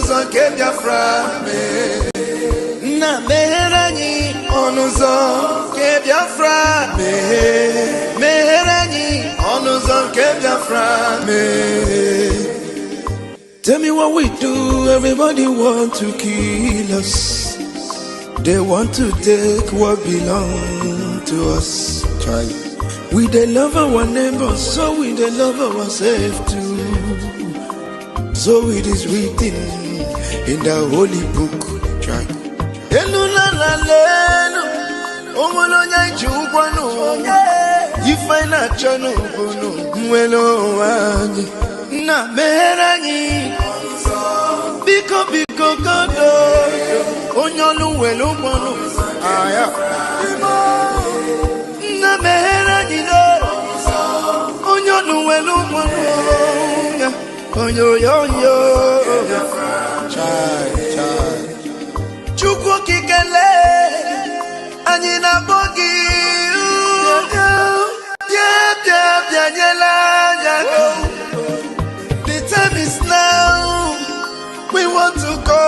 onuzo ke Biafra me. Na meherani onuzo ke Biafra me. Meherani onuzo ke Biafra me. Tell me what we do, everybody want to kill us. They want to take what belongs to us. Try. We they love our neighbors, so we they love ourselves too. So it is written in the holy book. Try. You find a channel, na meherani biko godo onyolu welu kwonu aya na meherani no onyolu welu kwonu onyo chai chukwu kikele anyị na bogi bia nyela. The time is now. We want to go.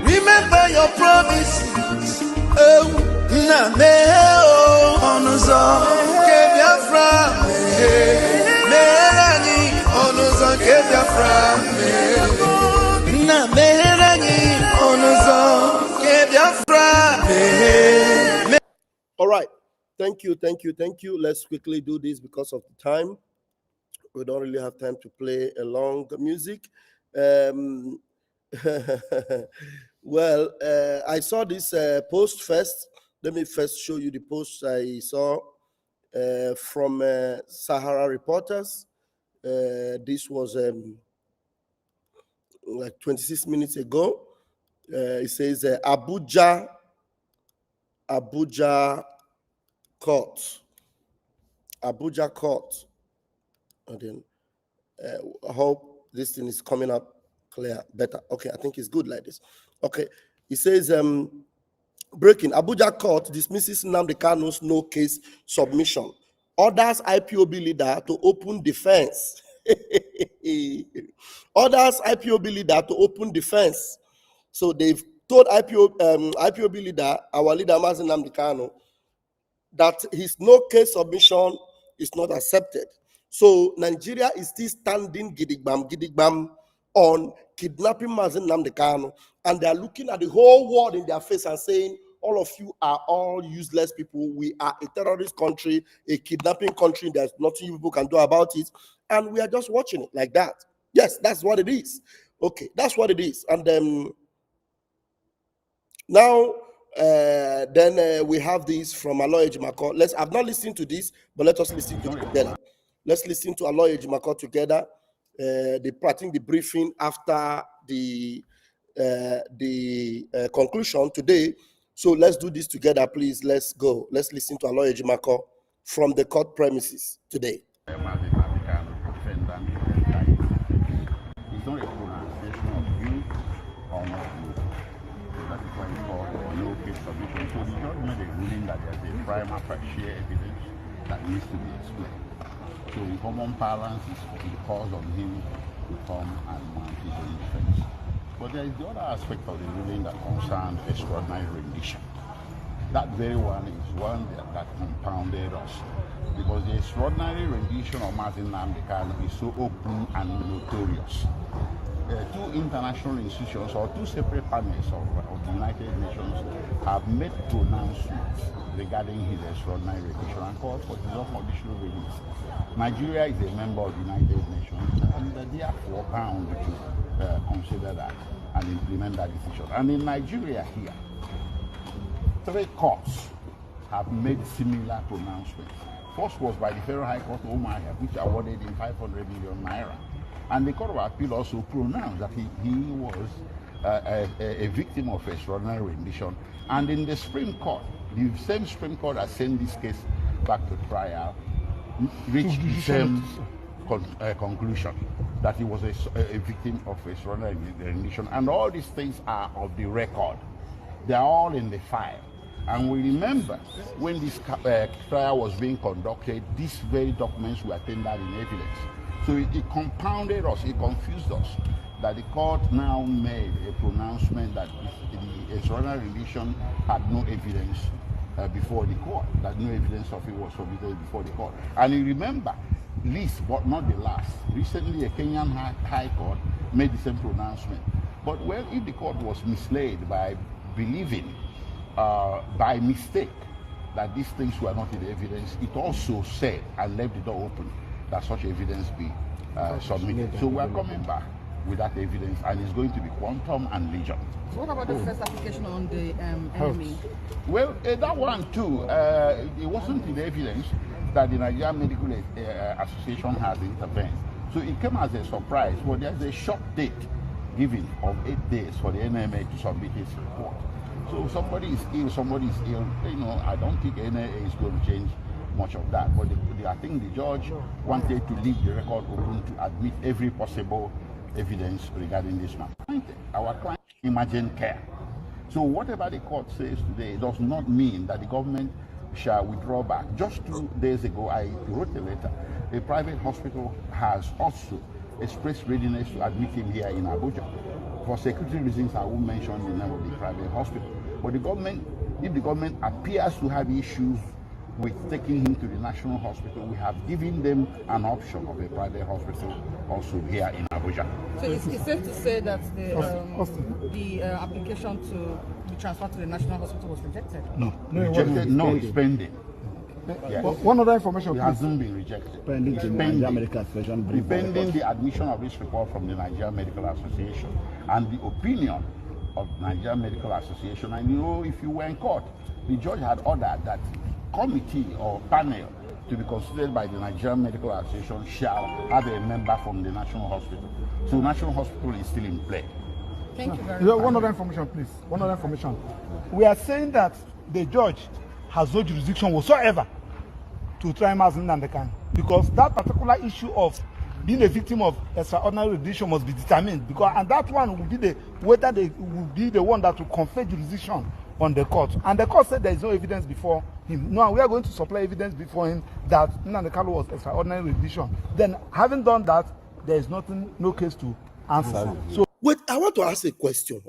Remember your promises. Oh, na me onuzo ke Biafra me rani onuzo ke Biafra me na me rani onuzo ke Biafra me. All right. Thank you. Let's quickly do this because of the time. We don't really have time to play a long music. Well, I saw this post first. Let me first show you the post I saw from Sahara Reporters. This was like 26 minutes ago. It says Abuja court. Abuja court. And then I hope this thing is coming up clear, better. Okay, I think it's good like this. Okay, it says breaking. Abuja court dismisses Nnamdi Kanu's no case submission. Orders IPOB leader to open defense. Orders IPOB leader to open defense. So they've told IPOB leader, our leader Nnamdi Kanu, that his no case submission is not accepted. So Nigeria is still standing gidigbam on kidnapping Nnamdi Kanu, and they are looking at the whole world in their face and saying, all of you are all useless people. We are a terrorist country, a kidnapping country. There's nothing you people can do about it. And we are just watching it like that. Yes, that's what it is. Okay, that's what it is. And then now, we have this from Aloy Ejimako. I've not listened to this, but let us listen to it together. Let's listen to Aloy Ejimako together. I think the briefing after the conclusion today. So let's do this together, please. Let's go. Let's listen to Aloy Ejimako from the court premises today. It's not a pronunciation of you or not you. That is why it's called no case submission. So the judge made a ruling that there's a prima facie evidence that needs to be explained. So in common parlance, it's because of him to come and mount his own defense. But there is the other aspect of the ruling that concerns extraordinary rendition. That very one is one that compounded us, because the extraordinary rendition of Nnamdi Kanu is so open and notorious. Two international institutions or two separate panels of the United Nations have made pronouncements regarding his extraordinary rendition and called for his unconditional release. Nigeria is a member of the United Nations and therefore bound to consider that and implement that decision. And in Nigeria here, 3 courts have made similar pronouncements. First was by the Federal High Court of Omaya, which awarded him 500 million naira. And the Court of Appeal also pronounced that he was a victim of extraordinary rendition. And in the Supreme Court, the same Supreme Court that sent this case back to trial, reached the same conclusion that he was a victim of extraordinary rendition. And all these things are of the record. They are all in the file. And we remember when this trial was being conducted, these very documents were tendered in evidence. So it compounded us, it confused us, that the court now made a pronouncement that the extraordinary rendition had no evidence before the court, that no evidence of it was submitted before the court. And you remember, least but not the last, recently a Kenyan High Court made the same pronouncement. But well, if the court was misled by believing by mistake that these things were not in the evidence, it also said and left the door open that such evidence be submitted. So we're coming back with that evidence, and it's going to be quantum and legion. So what about the first application on the enemy? Well, that one too, it wasn't in the evidence that the Nigerian Medical Association has intervened. So it came as a surprise. Well, there's a short date given of 8 days for the NMA to submit its report. So somebody is ill, you know, I don't think NMA is going to change much of that. But I think the judge wanted to leave the record open to admit every possible evidence regarding this man. Our client, emergent care. So whatever the court says today does not mean that the government shall withdraw back. Just 2 days ago, I wrote a letter. A private hospital has also expressed readiness to admit him here in Abuja. For security reasons, I won't mention the name of the private hospital. But the government, if the government appears to have issues with taking him to the national hospital, we have given them an option of a private hospital also here in Abuja. So it's safe to say that the application to be transferred to the national hospital was rejected? No. Rejected? No, it's pending. Yes. One other information, it hasn't been rejected. Pending the Nigerian Medical Association. Pending the admission of this report from the Nigerian Medical Association and the opinion of the Nigerian Medical Association. And you know, if you were in court, the judge had ordered that committee or panel to be considered by the Nigerian Medical Association shall have a member from the National Hospital. So National Hospital is still in play. Thank you very much. One other information, please. One other information. We are saying that the judge has no jurisdiction whatsoever to try Nnamdi Kanu, because that particular issue of being a victim of extraordinary rendition must be determined, because and that one will be whether they will be the one that will confer jurisdiction on the court. And the court said there is no evidence before him. Now we are going to supply evidence before him that Nnamdi Kanu was extraordinary rendition. Then, having done that, there is no case to answer. So wait, I want to ask a question.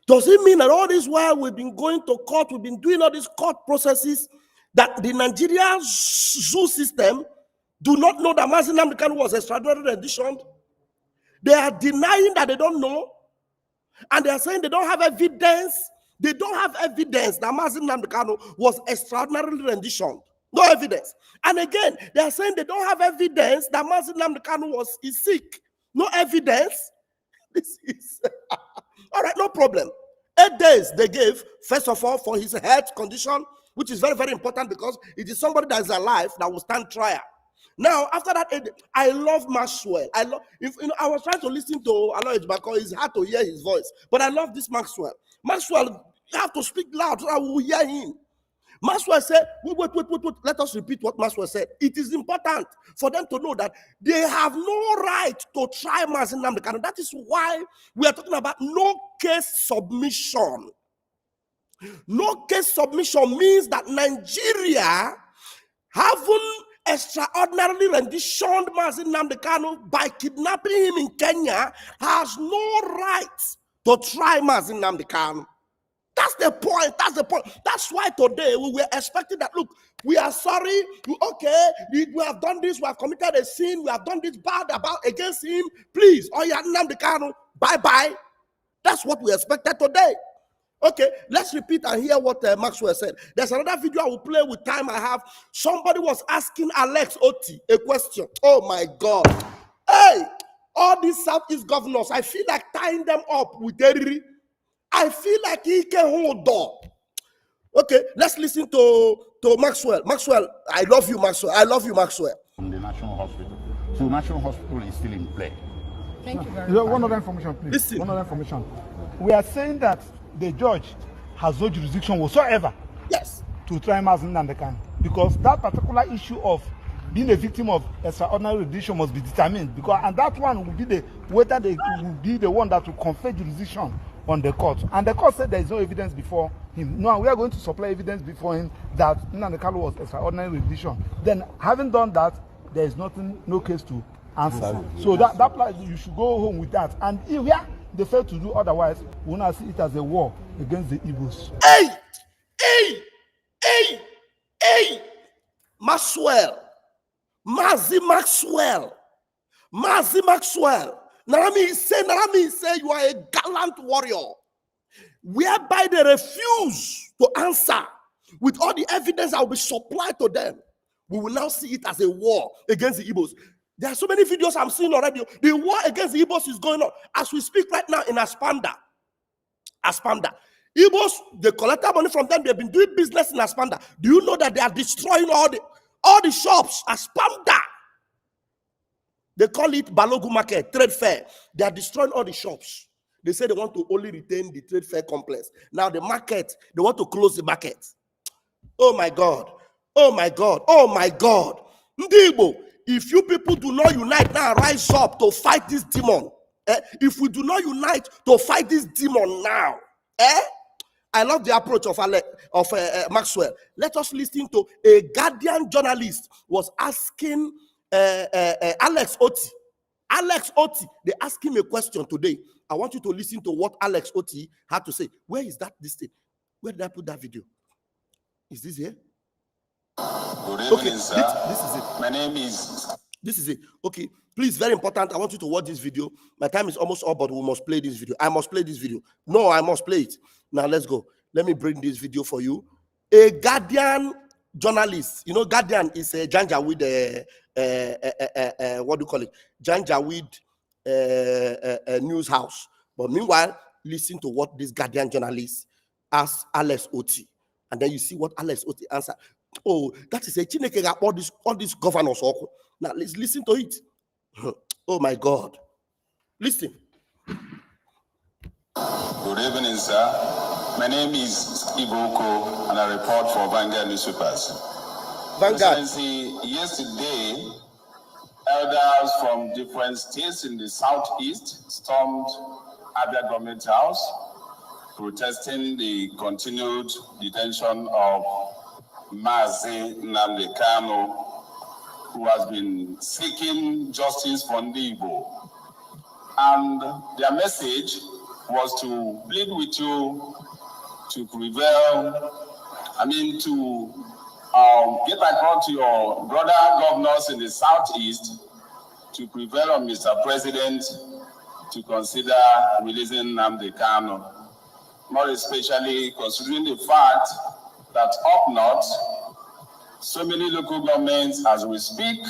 Does it mean that all this while we've been going to court, we've been doing all these court processes, that the Nigerian zoo system do not know that Nnamdi Kanu was extraordinary rendition? They are denying that they don't know, and they are saying they don't have evidence. They don't have evidence that Nnamdi Kanu was extraordinarily renditioned. No evidence. And again, they are saying they don't have evidence that Nnamdi Kanu is sick. No evidence. This is all right, no problem. 8 days they gave, first of all, for his health condition, which is very, very important, because it is somebody that is alive that will stand trial. Now, after that, I love Maxwell. I was trying to listen to Aloy because it's hard to hear his voice, but I love this Maxwell. Maxwell, you have to speak loud so I will hear him. Maxwell said, wait, let us repeat what Maxwell said. It is important for them to know that they have no right to try Nnamdi Kanu. That is why we are talking about no case submission. No case submission means that Nigeria, having extraordinarily renditioned Nnamdi Kanu by kidnapping him in Kenya, has no right to try Nnamdi Kanu. That's the point. That's why today we were expecting that, look, we are sorry. Okay, we have done this. We have committed a sin. We have done this bad against him. Please, Nnamdi Kanu, bye-bye. That's what we expected today. Okay, let's repeat and hear what Maxwell said. There's another video I will play with time I have. Somebody was asking Alex Otti a question. Oh, my God. Hey, all these Southeast governors, I feel like tying them up with Derry. I feel like he can hold on. Okay, let's listen to Maxwell. Maxwell, I love you, Maxwell. From the National Hospital. So National Hospital is still in play. Thank you very much. One other information, please. Listen. One other information. We are saying that the judge has no jurisdiction whatsoever to try Nnamdi Kanu, because that particular issue of being a victim of extraordinary rendition must be determined, because and that one will be whether they will be the one that will confer jurisdiction on the court. And the court said there is no evidence before him. Now we are going to supply evidence before him that Nnamdi Kanu was extraordinary rendition. Then, having done that, there is nothing, no case to answer. So that you should go home with that. And if they fail to do otherwise, we will not see it as a war against the Igbos. Hey, Mazi Maxwell. Narami say you are a gallant warrior, whereby they refuse to answer with all the evidence that will be supplied to them. We will now see it as a war against the Igbos. There are so many videos I'm seeing already. The war against the Igbos is going on as we speak right now in Aspanda. Igbos, they collected money from them. They've been doing business in Aspanda. Do you know that they are destroying all the shops? Aspanda. They call it Balogu Market, trade fair. They are destroying all the shops. They say they want to only retain the trade fair complex. Now the market, they want to close the market. Oh my God. Ndibo, if you people do not unite now, rise up to fight this demon. If we do not unite to fight this demon now, I love the approach of Maxwell. Let us listen to a Guardian journalist was asking Alex Otti. They asked him a question today. I want you to listen to what Alex Otti had to say. Where is this thing? Where did I put that video? Is this here? Good evening, Okay, sir. this is it. My name is... This is it. Okay, please, very important. I want you to watch this video. My time is almost up, but we must play this video. I must play this video. No, I must play it. Now, let's go. Let me bring this video for you. A Guardian journalist. You know, Guardian is a Janjaweed, what do you call it? Janjaweed news house. But meanwhile, listen to what this Guardian journalist asked Alex Otti. And then you see what Alex Otti answered. Oh, that is a Chineke got all these governors. Now let's listen to it. Oh my God. Listen. Good evening, sir. My name is Iboko, and I report for Vanguard newspapers. Vanguard. Yesterday, elders from different states in the southeast stormed Abia Government House, protesting the continued detention of Mazi Nnamdi Kanu, who has been seeking justice for Igbo. And their message was to plead with you to prevail, to get across to your brother governors in the southeast to prevail on Mr. President to consider releasing Nnamdi Kanu, more especially considering the fact that up north, so many local governments, as we speak,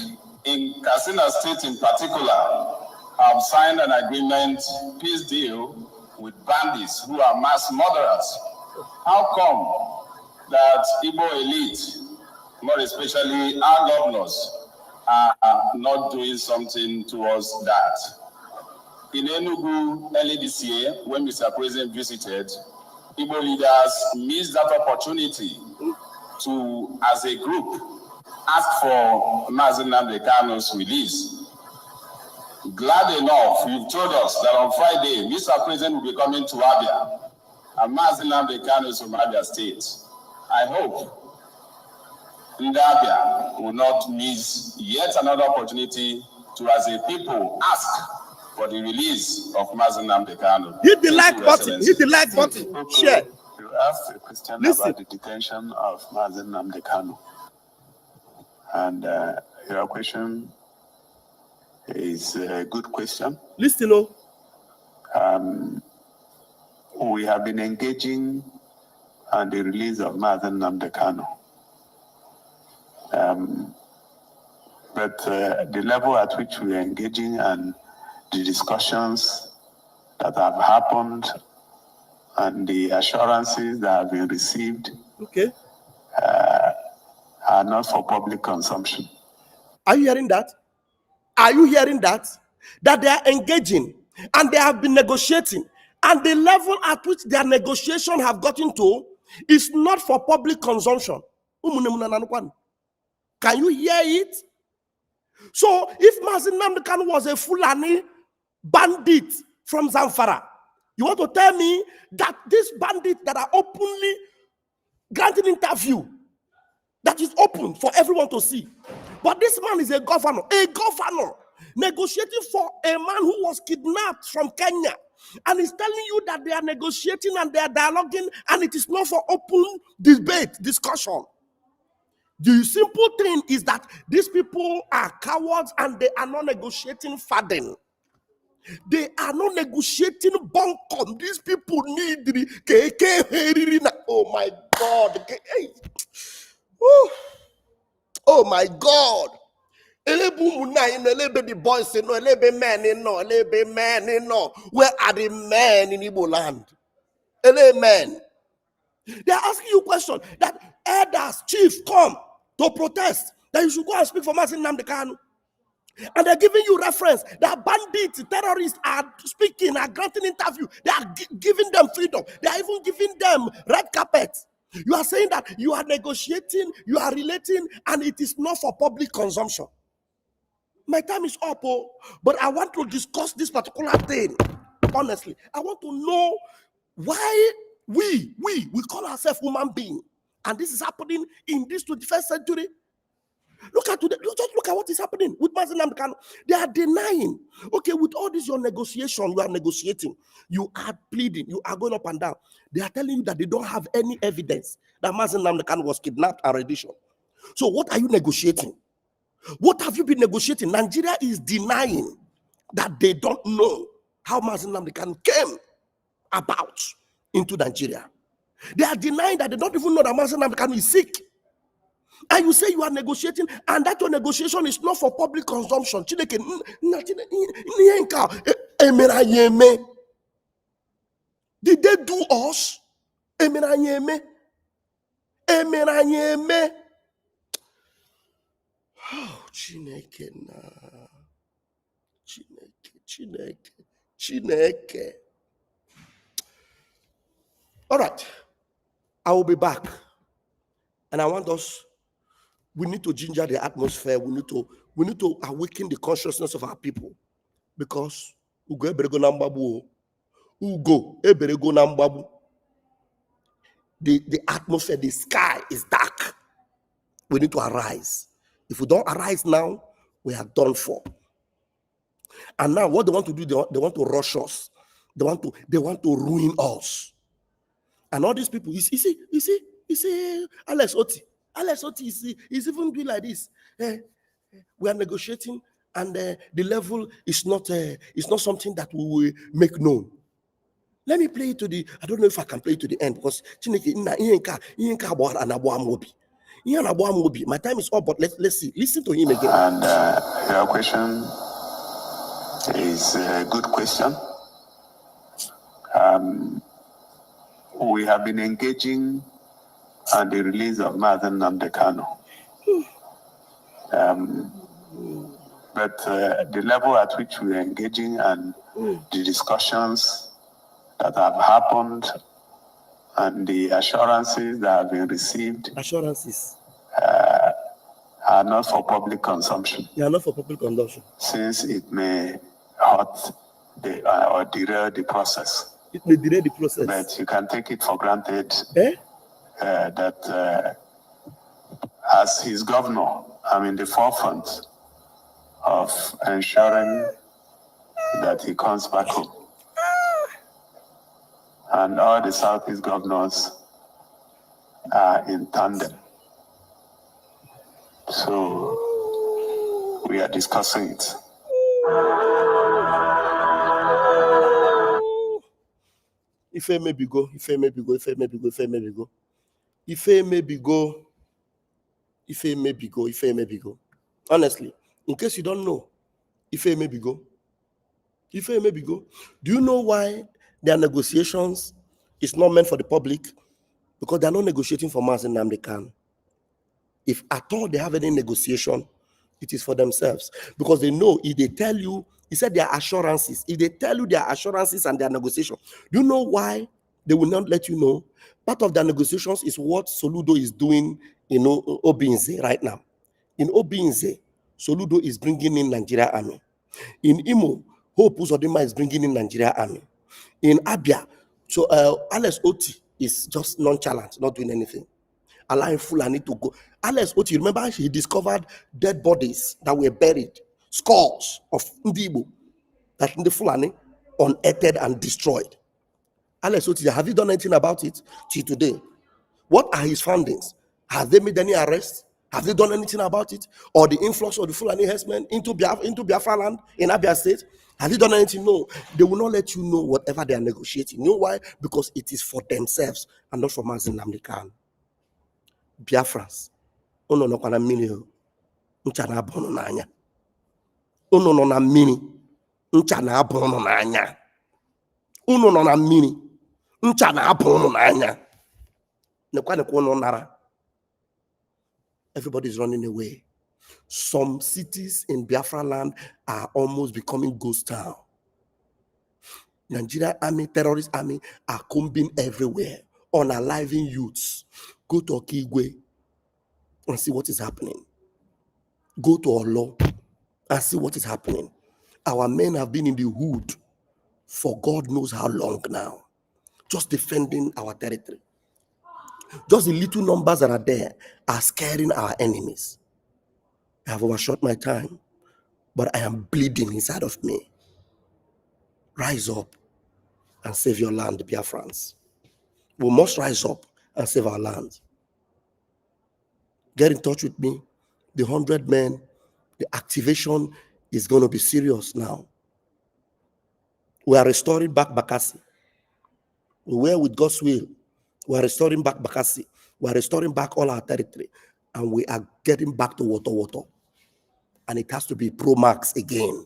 in Katsina State in particular, have signed an agreement, peace deal, with bandits who are mass murderers. How come that Igbo elite, more especially our governors, are not doing something towards that? In Enugu early this year, when Mr. President visited, Igbo leaders missed that opportunity to, as a group, ask for Mazi Nnamdi Kanu's release. Glad enough, you've told us that on Friday, Mr. President will be coming to Abia, and Mazi Nnamdi Kanu is from Abia State. I hope Abia will not miss yet another opportunity to, as a people, ask for the release of Mazi Nnamdi Kanu. Hit the like button. Hit the like button. Share. You asked a question about the detention of Mazi Nnamdi Kanu. And your question is a good question. Listen, we have been engaging on the release of Mazi Nnamdi Kanu. But the level at which we are engaging and the discussions that have happened and the assurances that have been received are not for public consumption. Are you hearing that? Are you hearing that? That they are engaging and they have been negotiating, and the level at which their negotiation have gotten to is not for public consumption. Can you hear it? So if Mazi Nnamdi Kanu was a Fulani bandit from Zanfara, you want to tell me that these bandits that are openly granting interview, that is open for everyone to see, But this man is a governor negotiating for a man who was kidnapped from Kenya. And he's telling you that they are negotiating and they are dialoguing, and it is not for open debate, discussion. The simple thing is that these people are cowards and they are not negotiating faden. They are not negotiating bunkum. These people need the KK. Oh my God. Oh my God. The boys no, men no. Where are the men in Igbo land? Men. They are asking you a question that elders, chief come to protest that you should go and speak for Nnamdi Kanu. And they're giving you reference that bandits, terrorists are speaking, are granting interview. They are giving them freedom. They are even giving them red carpet. You are saying that you are negotiating, you are relating, and it is not for public consumption. My time is up, but I want to discuss this particular thing. Honestly, I want to know why we call ourselves human beings, and this is happening in this 21st century. Look at what is happening with Nnamdi Kanu. They are denying. Okay, with all this your negotiation, you are negotiating, you are pleading, you are going up and down. They are telling you that they don't have any evidence that Nnamdi Kanu was kidnapped and rendition. So what are you negotiating? What have you been negotiating? Nigeria is denying that they don't know how Nnamdi Kanu came about into Nigeria. They are denying that they don't even know that Nnamdi Kanu is sick. And you say you are negotiating, and that your negotiation is not for public consumption. Did they do us? Oh, Chineke. All right, I will be back, and I want us. We need to ginger the atmosphere. We need to awaken the consciousness of our people, because the atmosphere, the sky is dark. We need to arise. If we don't arise now, we are done for. And now what they want to do, they want to rush us. They want to ruin us. And all these people, you see, Alex Otti is even doing like this. We are negotiating, and the level is not something that we will make known. Let me play it to the. I don't know if I can play it to the end, because my time is up. But let's see. Listen to him again. And your question is a good question. We have been engaging on the release of Nnamdi Kanu. But the level at which we are engaging and the discussions that have happened and the assurances that have been received are not for public consumption. They are not for public consumption. Since it may hurt or derail the process. It may delay the process. But you can take it for granted that as his governor, I'm in the forefront of ensuring that he comes back home. And all the Southeast governors are in tandem. So we are discussing it. Ife may be go. Honestly, in case you don't know, Ife may be go. Do you know why their negotiations is not meant for the public? Because they are not negotiating for Nnamdi Kanu. If at all they have any negotiation, it is for themselves. Because they know if they tell you, he said their assurances. If they tell you their assurances and their negotiation, do you know why they will not let you know? Part of their negotiations is what Soludo is doing in Obinze right now. In Obinze, Soludo is bringing in Nigeria Army. In Imo, Hope Uzodinma is bringing in Nigeria Army. In Abia, so Alex Otti is just nonchalant, not doing anything. Allowing Fulani to go. Alex Otti, remember he discovered dead bodies that were buried, skulls of Ndibo, that in the Fulani, unearthed and destroyed. Alex Otti, have you done anything about it till today? What are his findings? Have they made any arrests? Have they done anything about it? Or the influx of the Fulani herdsmen into Biafra land in Abia State? Have they done anything? No. They will not let you know whatever they are negotiating. You know why? Because it is for themselves and not for Nnamdi Kanu. Biafrans. Uno no na mmiri ncha na abụ n'anya. Uno no na mmiri ncha na abụ n'anya. Uno no na mmiri ncha na abụ n'anya. Everybody's running away. Some cities in Biafra land are almost becoming ghost town. Nigeria army, terrorist army are combing everywhere, unaliving youths. Go to Okigwe and see what is happening. Go to Olo and see what is happening. Our men have been in the hood for God knows how long now, just defending our territory. Just the little numbers that are there are scaring our enemies. I have overshot my time, but I am bleeding inside of me. Rise up and save your land, Biafrans. We must rise up and save our land. Get in touch with me. The 100 men, the activation is going to be serious now. We are restoring back Bakassi. We were with God's will. We are restoring back Bakassi. We are restoring back all our territory. And we are getting back to water. And it has to be pro-max again.